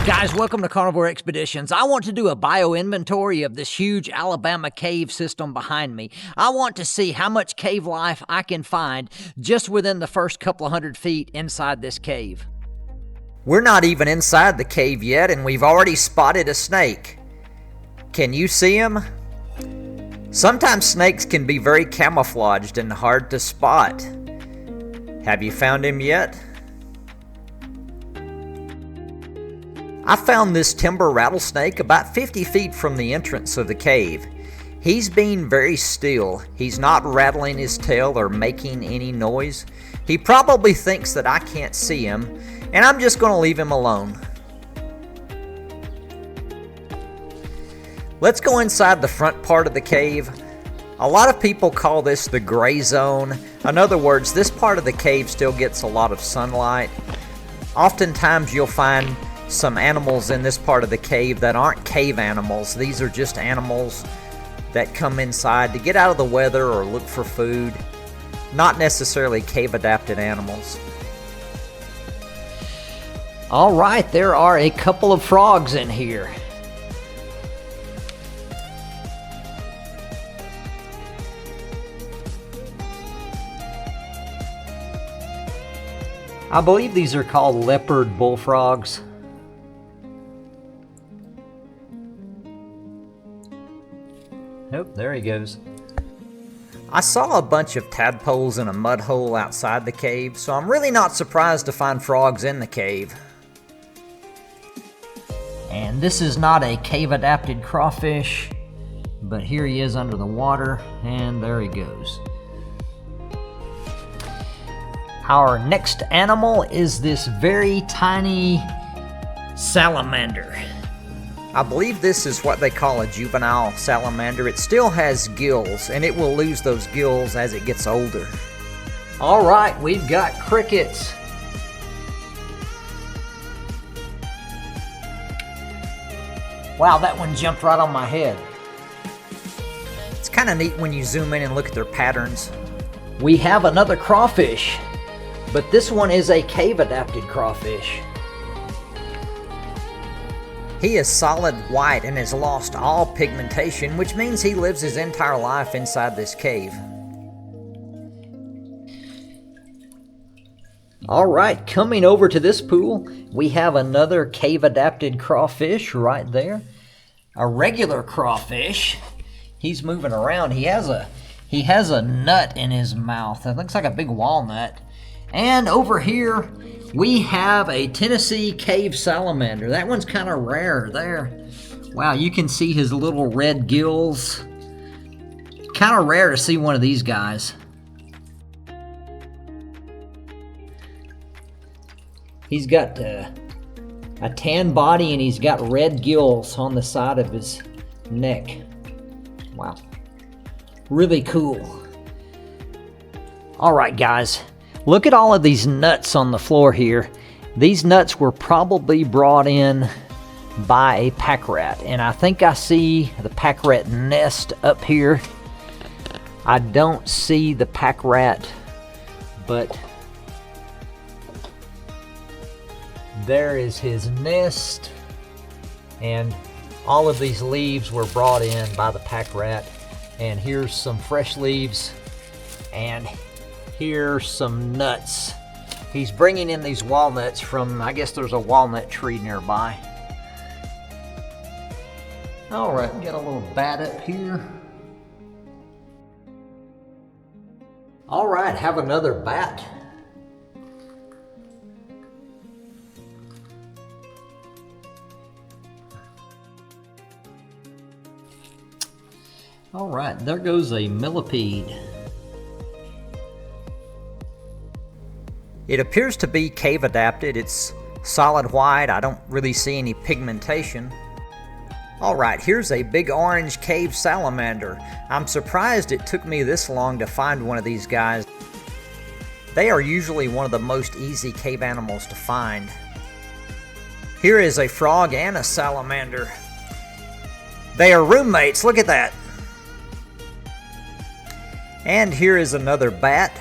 Guys, welcome to Carnivore Expeditions. I want to do a bio-inventory of this huge Alabama cave system behind me. I want to see how much cave life I can find just within the first couple of 100 feet inside this cave. We're not even inside the cave yet, and we've already spotted a snake. Can you see him? Sometimes snakes can be very camouflaged and hard to spot. Have you found him yet? I found this timber rattlesnake about 50 feet from the entrance of the cave. He's being very still. He's not rattling his tail or making any noise. He probably thinks that I can't see him, and I'm just going to leave him alone. Let's go inside the front part of the cave. A lot of people call this the gray zone. In other words, this part of the cave still gets a lot of sunlight. Oftentimes you'll find some animals in this part of the cave that aren't cave animals. These are just animals that come inside to get out of the weather or look for food. Not necessarily cave adapted animals. All right, there are a couple of frogs in here. I believe these are called leopard bullfrogs. Oh, there he goes. I saw a bunch of tadpoles in a mud hole outside the cave, so I'm really not surprised to find frogs in the cave. And this is not a cave-adapted crawfish, but here he is under the water, and there he goes. Our next animal is this very tiny salamander. I believe this is what they call a juvenile salamander. It still has gills, and it will lose those gills as it gets older. All right, we've got crickets. Wow, that one jumped right on my head. It's kind of neat when you zoom in and look at their patterns. We have another crawfish, but this one is a cave-adapted crawfish. He is solid white and has lost all pigmentation, which means he lives his entire life inside this cave. All right, coming over to this pool, we have another cave-adapted crawfish right there. A regular crawfish. He's moving around. He has a nut in his mouth. It looks like a big walnut. And over here, we have a Tennessee cave salamander. That one's kind of rare there. Wow, you can see his little red gills. Kind of rare to see one of these guys. He's got a tan body and he's got red gills on the side of his neck. Wow, really cool. All right, guys. Look at all of these nuts on the floor here. These nuts were probably brought in by a packrat, and I think I see the packrat nest up here. I don't see the packrat, but there is his nest, and all of these leaves were brought in by the packrat. And here's some fresh leaves, and here's some nuts. He's bringing in these walnuts from, I guess there's a walnut tree nearby. All right, got a little bat up here. All right, have another bat. All right, there goes a millipede. It appears to be cave adapted. It's solid white. I don't really see any pigmentation. Alright, here's a big orange cave salamander. I'm surprised it took me this long to find one of these guys. They are usually one of the most easy cave animals to find. Here is a frog and a salamander. They are roommates, look at that. And here is another bat.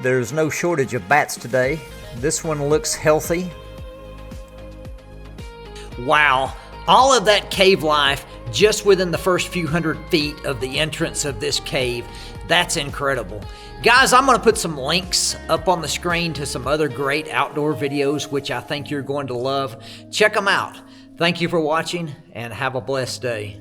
There's no shortage of bats today. This one looks healthy. Wow, all of that cave life just within the first few hundred feet of the entrance of this cave. That's incredible. Guys, I'm going to put some links up on the screen to some other great outdoor videos, which I think you're going to love. Check them out. Thank you for watching, and have a blessed day.